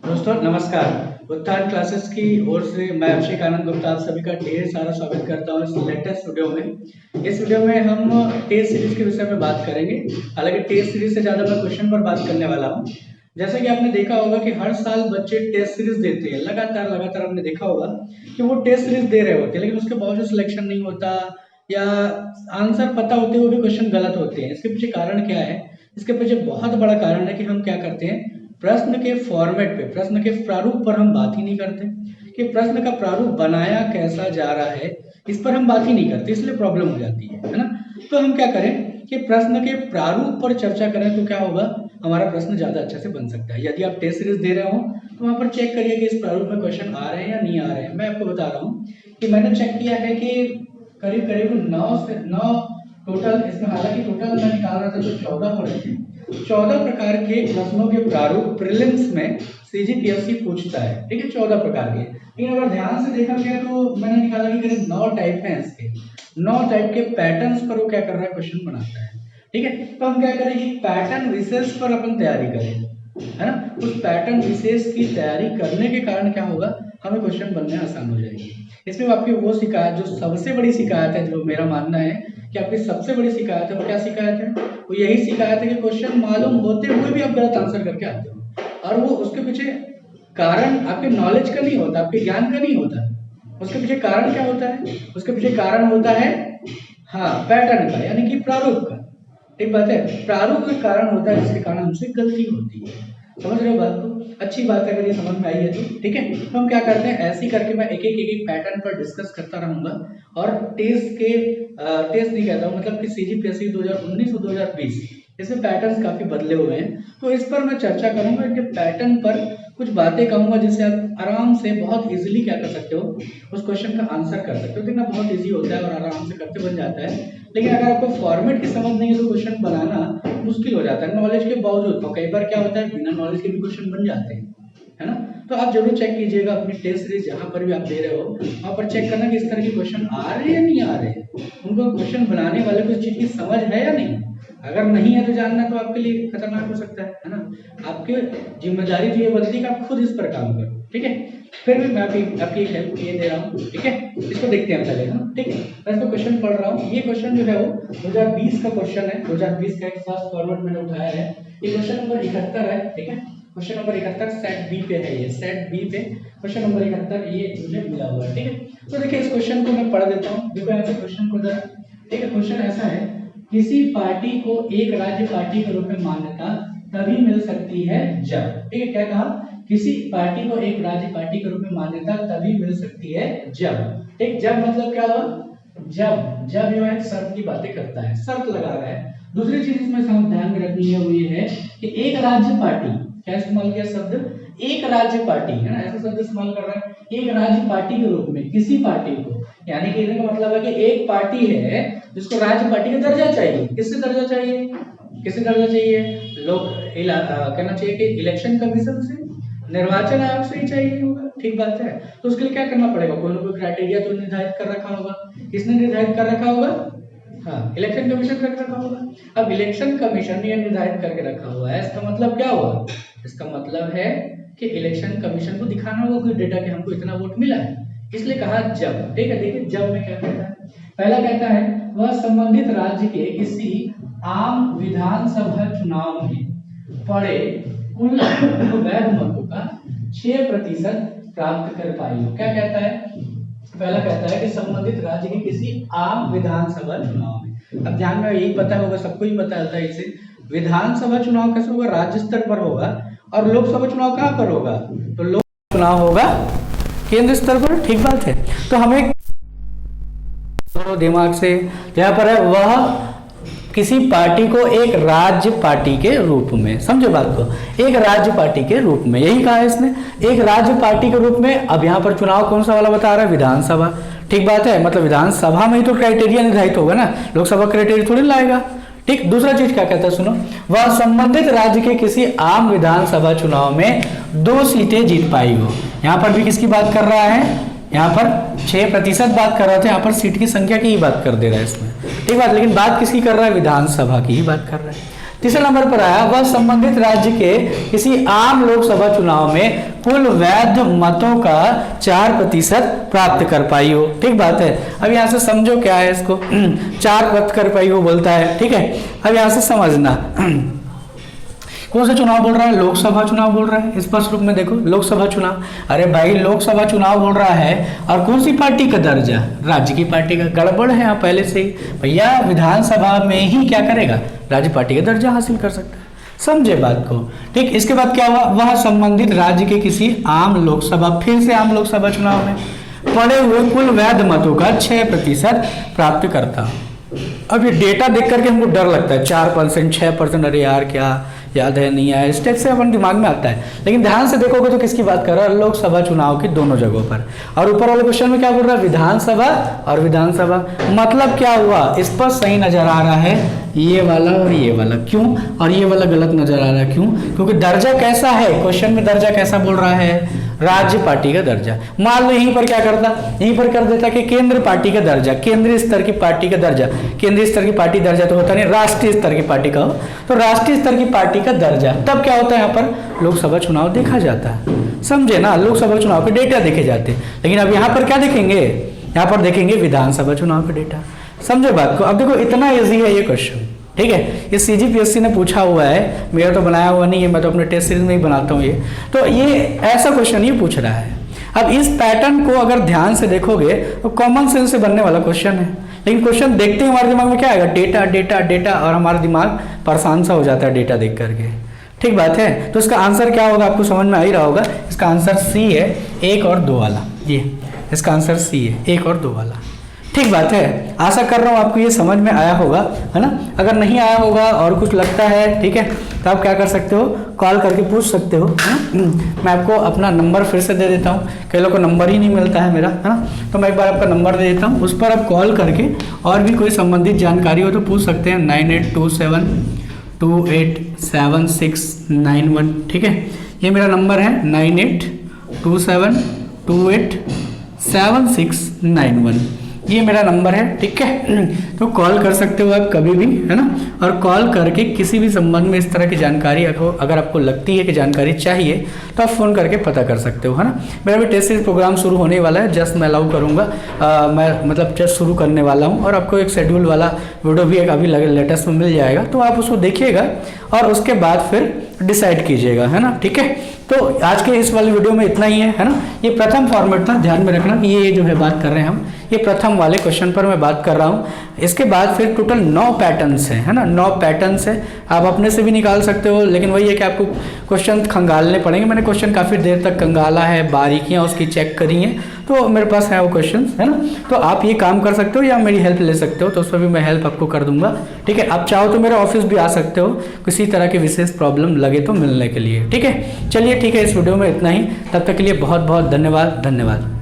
दोस्तों नमस्कार। उत्थान क्लासेस की ओर से मैं अभिषेक आनंद गुप्ता आप सभी का ढेर सारा स्वागत करता हूं इस लेटेस्ट वीडियो में। इस वीडियो में हम टेस्ट सीरीज के विषय में बात करेंगे। हालांकि टेस्ट सीरीज से ज़्यादा मैं क्वेश्चन पर बात करने वाला हूं। जैसे कि आपने देखा होगा कि हर साल बच्चे टेस्ट सीरीज देते हैं, लगातार आपने देखा होगा कि वो टेस्ट सीरीज दे रहे होते हैं, लेकिन उसके बावजूद सिलेक्शन नहीं होता या आंसर पता होते हुए भी क्वेश्चन गलत होते हैं। इसके पीछे कारण क्या है? इसके पीछे बहुत बड़ा कारण है कि हम क्या करते हैं, प्रश्न के फॉर्मेट पे, प्रश्न के प्रारूप पर हम बात ही नहीं करते कि प्रश्न का प्रारूप बनाया कैसा जा रहा है, इस पर हम बात ही नहीं करते, इसलिए प्रॉब्लम हो जाती है ना। तो हम क्या करें कि प्रश्न के प्रारूप पर चर्चा करें तो क्या होगा, हमारा प्रश्न ज्यादा अच्छे से बन सकता है। यदि आप टेस्ट सीरीज दे रहे हो तो वहां पर चेक करिए कि इस प्रारूप में क्वेश्चन आ रहे हैं या नहीं आ रहे हैं। मैं आपको बता रहा हूँ कि मैंने चेक किया है कि करीब करीब 9 टोटल, इसमें हालांकि टोटल मैं निकाल रहा था तो 14 हो रहे थे। 14 प्रकार के प्रश्नों के प्रारूप प्रीलिम्स में सीजीपीएससी पूछता है, ठीक है, 14 प्रकार के। लेकिन अगर ध्यान से देखा गया तो मैंने निकाला कि करीब 9 टाइप हैं इसके, 9 टाइप के पैटर्न्स पर वो क्या कर रहा है, क्वेश्चन बनाता है। ठीक है, तो हम क्या करें कि पैटर्न विशेष पर अपन तैयारी करें, है ना। उस पैटर्न विशेष की तैयारी करने के कारण क्या होगा, हमें क्वेश्चन बनने आसान हो जाएगी। इसमें आपकी वो शिकायत, जो सबसे बड़ी शिकायत है, जो मेरा मानना है कि आपकी सबसे बड़ी शिकायत है, वो क्या शिकायत है, वो यही शिकायत है कि क्वेश्चन मालूम होते हुए भी आप गलत आंसर करके आते हो। और वो उसके पीछे कारण आपके नॉलेज का नहीं होता, आपके ज्ञान का नहीं होता। उसके पीछे कारण क्या होता है? उसके पीछे कारण होता है हाँ पैटर्न का, यानी कि प्रारूप का। ठीक बात है, प्रारूप का कारण होता है जिसके कारण हमसे गलती होती है। समझ रहे हो बात को? अच्छी बात है अगर ये समझ में आई है तो। ठीक है, तो हम क्या करते हैं, ऐसे ही करके मैं एक एक पैटर्न पर डिस्कस करता रहूंगा। और टेस्ट नहीं कहता हूँ, मतलब कि सीजीपीएससी 2019 और 2020 इसमें पैटर्न्स काफी बदले हुए हैं, तो इस पर मैं चर्चा करूंगा। इनके पैटर्न पर कुछ बातें कहूंगा जिससे आप आराम से बहुत इजीली क्या कर सकते हो, उस क्वेश्चन का आंसर कर सकते हो। देखना बहुत इजी होता है और आराम से करते बन जाता है। लेकिन अगर आपको फॉर्मेट की समझ नहीं है तो क्वेश्चन बनाना मुश्किल हो जाता है नॉलेज के बावजूद। तो कई बार क्या होता है, बिना नॉलेज के भी क्वेश्चन बन जाते हैं, है ना। तो आप जरूर चेक कीजिएगा अपनी टेस्ट सीरीज जहां पर भी आप दे रहे हो, वहां पर चेक करना कि इस तरह के क्वेश्चन आ रहे हैं या नहीं आ रहे हैं, उनको क्वेश्चन बनाने वाले को इस चीज की समझ है या नहीं। अगर नहीं है तो जानना तो आपके लिए खतरनाक हो सकता है ना। आपकी जिम्मेदारी तो ये बनती है कि आप खुद इस पर काम करो। ठीक है, फिर भी मैं आपकी एक हेल्प ये दे रहा हूँ। ठीक है, इसको देखते हैं पहले ना। ठीक है, मैं इसको क्वेश्चन पढ़ रहा हूँ। ये क्वेश्चन जो है वो 2020 का क्वेश्चन है। 2020 का एक फर्स्ट फॉरवर्ड मैंने उठाया है। ये क्वेश्चन नंबर 71 है। ठीक है, क्वेश्चन नंबर 71 सेट बी पे है। ये सेट बी पे क्वेश्चन नंबर 71 ये मुझे मिला हुआ है। ठीक है, तो देखिए इस क्वेश्चन को मैं पढ़ देता हूँ। देखो यहाँ से क्वेश्चन को जरा। ठीक है, क्वेश्चन ऐसा है, किसी पार्टी को एक राज्य पार्टी के रूप में मान्यता तभी मिल सकती है जब, ठीक है, क्या कहा, किसी पार्टी को एक राज्य पार्टी के रूप में मान्यता तभी मिल सकती है जब। ठीक, जब मतलब क्या हुआ, जब ये एक शर्त की बातें करता है, शर्त लगा रहा है। दूसरी चीज इसमें ध्यान में रखनी है वो ये है कि एक राज्य पार्टी, क्या इस्तेमाल किया शब्द, एक राज्य पार्टी, है ना, ऐसा शब्द इस्तेमाल कर रहा है, एक राज्य पार्टी के रूप में किसी पार्टी को, यानी कि इसका मतलब है कि एक पार्टी है जिसको राज्य पार्टी का दर्जा चाहिए। किससे दर्जा चाहिए, किससे दर्जा चाहिए, लोग कहना चाहिए कि इलेक्शन कमीशन से, निर्वाचन आयोग से ही चाहिए होगा। ठीक बात है, तो उसके लिए क्या करना पड़ेगा, कोई ना कोई क्राइटेरिया तो निर्धारित कर रखा होगा। किसने निर्धारित कर रखा होगा, हाँ, इलेक्शन कमीशन करके रखा होगा। अब इलेक्शन कमीशन ने निर्धारित करके रखा हुआ है, इसका मतलब क्या हुआ, इसका मतलब है कि इलेक्शन कमीशन को दिखाना होगा कोई डेटा कि हमको इतना वोट मिला है, इसलिए कहा जब। ठीक है, देखिए जब में क्या कहता है, पहला कहता है वह संबंधित राज्य के किसी आम विधानसभा चुनाव में पड़े कुल वैध मतों का 6% प्राप्त कर पाई हो। क्या कहता है, पहला कहता है कि संबंधित राज्य के किसी आम विधानसभा चुनाव में। अब ध्यान में यही पता होगा, सबको ही पता होता है इसे, विधानसभा चुनाव कैसे होगा, राज्य स्तर पर होगा, और लोकसभा चुनाव कहाँ पर होगा, तो लोक चुनाव होगा केंद्र स्तर पर। ठीक बात है, तो हमें दिमाग से यहाँ पर है वह किसी पार्टी को एक राज्य पार्टी के रूप में, समझे बात को, एक राज्य पार्टी के रूप में, यही कहा है इसने, एक राज्य पार्टी के रूप में। अब यहाँ पर चुनाव कौन सा वाला बता रहा है, विधानसभा। ठीक बात है, मतलब विधानसभा में ही तो क्राइटेरिया निर्धारित होगा ना, लोकसभा क्राइटेरिया थोड़ी लाएगा। ठीक, दूसरा चीज क्या कहता है सुनो, वह संबंधित राज्य के किसी आम विधानसभा चुनाव में 2 सीटें जीत पाई हो। यहाँ पर भी किसकी बात कर रहा है, यहाँ पर 6% बात कर रहा था, यहाँ पर सीट की संख्या की ही बात कर दे रहा है इसमें। ठीक बात, लेकिन बात किसकी कर रहा है, विधानसभा की ही बात कर रहा है। तीसरे नंबर पर आया वह संबंधित राज्य के किसी आम लोकसभा चुनाव में कुल वैध मतों का 4% प्राप्त कर पाई हो। ठीक बात है। अब यहाँ से समझो क्या है इसको 4 प्राप्त कर पाई हो बोलता है। ठीक है, अब यहाँ से समझना कौन सा चुनाव बोल रहा है, लोकसभा चुनाव बोल रहा है। स्पष्ट रूप में देखो लोकसभा चुनाव, अरे भाई लोकसभा चुनाव बोल रहा है और कौन सी पार्टी का दर्जा, राज्य की पार्टी का। गड़बड़ है यहाँ पहले से ही भैया, विधानसभा में ही क्या करेगा, राज्य पार्टी का दर्जा हासिल कर सकता है। समझे बात को। ठीक, इसके बाद क्या हुआ, वह संबंधित राज्य के किसी आम लोकसभा, फिर से आम लोकसभा चुनाव में पड़े हुए कुल वैध मतों का 6% प्राप्त करता। अब ये डेटा देख करके हमको डर लगता है, 4%, 6%, अरे यार क्या याद है नहीं आया, इस टाइप से अपन दिमाग में आता है। लेकिन ध्यान से देखोगे तो किसकी बात कर रहा है, लोकसभा चुनाव की दोनों जगहों पर। और ऊपर वाले क्वेश्चन में क्या बोल रहा है, विधानसभा और विधानसभा। मतलब क्या हुआ, इस पर सही नजर आ रहा है ये वाला और ये वाला, क्यों, और ये वाला गलत नजर आ रहा है, क्यों, क्योंकि दर्जा कैसा है, क्वेश्चन में दर्जा कैसा बोल रहा है, राज्य पार्टी का दर्जा। मान लो यहीं पर क्या करता, यहीं पर कर देता कि केंद्र पार्टी का दर्जा, केंद्रीय स्तर की पार्टी का दर्जा। केंद्रीय स्तर की पार्टी दर्जा तो होता नहीं, राष्ट्रीय स्तर की पार्टी का हो, तो राष्ट्रीय स्तर की पार्टी का दर्जा। तब क्या होता है, यहाँ पर लोकसभा चुनाव देखा जाता है। समझे ना, लोकसभा चुनाव के डेटा देखे जाते हैं। लेकिन अब यहाँ पर क्या देखेंगे, यहाँ पर देखेंगे विधानसभा चुनाव के डेटा। समझे बात को। अब देखो इतना ईजी है ये क्वेश्चन। ठीक है, ये CGPSC ने पूछा हुआ है, मेरा तो बनाया हुआ नहीं है, मैं तो अपने टेस्ट सीरीज में ही बनाता हूँ ये। तो ये ऐसा क्वेश्चन ये पूछ रहा है। अब इस पैटर्न को अगर ध्यान से देखोगे तो कॉमन सेंस से बनने वाला क्वेश्चन है। लेकिन क्वेश्चन देखते ही हमारे दिमाग में क्या आएगा, डेटा डेटा डेटा, और हमारा दिमाग परेशान सा हो जाता है डेटा देख करके। ठीक बात है। तो इसका आंसर क्या होगा, आपको समझ में आ ही रहा होगा। इसका आंसर C है, 1 और 2 वाला। ये इसका आंसर C है, 1 और 2 वाला। ठीक बात है। आशा कर रहा हूँ आपको ये समझ में आया होगा, है ना। अगर नहीं आया होगा और कुछ लगता है, ठीक है, तो आप क्या कर सकते हो, कॉल करके पूछ सकते हो, है ना। मैं आपको अपना नंबर फिर से दे देता हूँ, कई लोगों को नंबर ही नहीं मिलता है मेरा, है ना। तो मैं एक बार आपका नंबर दे देता हूँ, उस पर आप कॉल करके और भी कोई संबंधित जानकारी हो तो पूछ सकते हैं। 9827287691। ठीक है, ये मेरा नंबर है 9827287691। ये मेरा नंबर है। ठीक है, तो कॉल कर सकते हो आप कभी भी, है ना। और कॉल करके किसी भी संबंध में इस तरह की जानकारी अगर आपको लगती है कि जानकारी चाहिए तो आप फ़ोन करके पता कर सकते हो, है ना। मेरा भी टेस्ट सीरीज प्रोग्राम शुरू होने वाला है, जस्ट मैं अलाउ करूँगा, मैं मतलब जस्ट शुरू करने वाला हूँ। और आपको एक शेड्यूल वाला वीडियो भी एक अभी लेटेस्ट में मिल जाएगा, तो आप उसको देखिएगा और उसके बाद फिर डिसाइड कीजिएगा, है ना। ठीक है, तो आज के इस वाले वीडियो में इतना ही है ना। ये प्रथम फॉर्मेट था, ध्यान में रखना कि ये जो है बात कर रहे हैं हम, ये प्रथम वाले क्वेश्चन पर मैं बात कर रहा हूँ। इसके बाद फिर टोटल 9 पैटर्न्स हैं, है ना। 9 पैटर्न्स है, आप अपने से भी निकाल सकते हो, लेकिन वही है कि आपको क्वेश्चन खंगालने पड़ेंगे। मैंने क्वेश्चन काफ़ी देर तक खंगाला है, बारीकियाँ उसकी चेक करी हैं, तो मेरे पास है वो क्वेश्चन, है ना। तो आप ये काम कर सकते हो या मेरी हेल्प ले सकते हो, तो उस पर भी मैं हेल्प आपको कर दूंगा। ठीक है, आप चाहो तो मेरे ऑफिस भी आ सकते हो, किसी तरह की विशेष प्रॉब्लम लगे तो मिलने के लिए। ठीक है, चलिए ठीक है, इस वीडियो में इतना ही। तब तक के लिए बहुत बहुत धन्यवाद।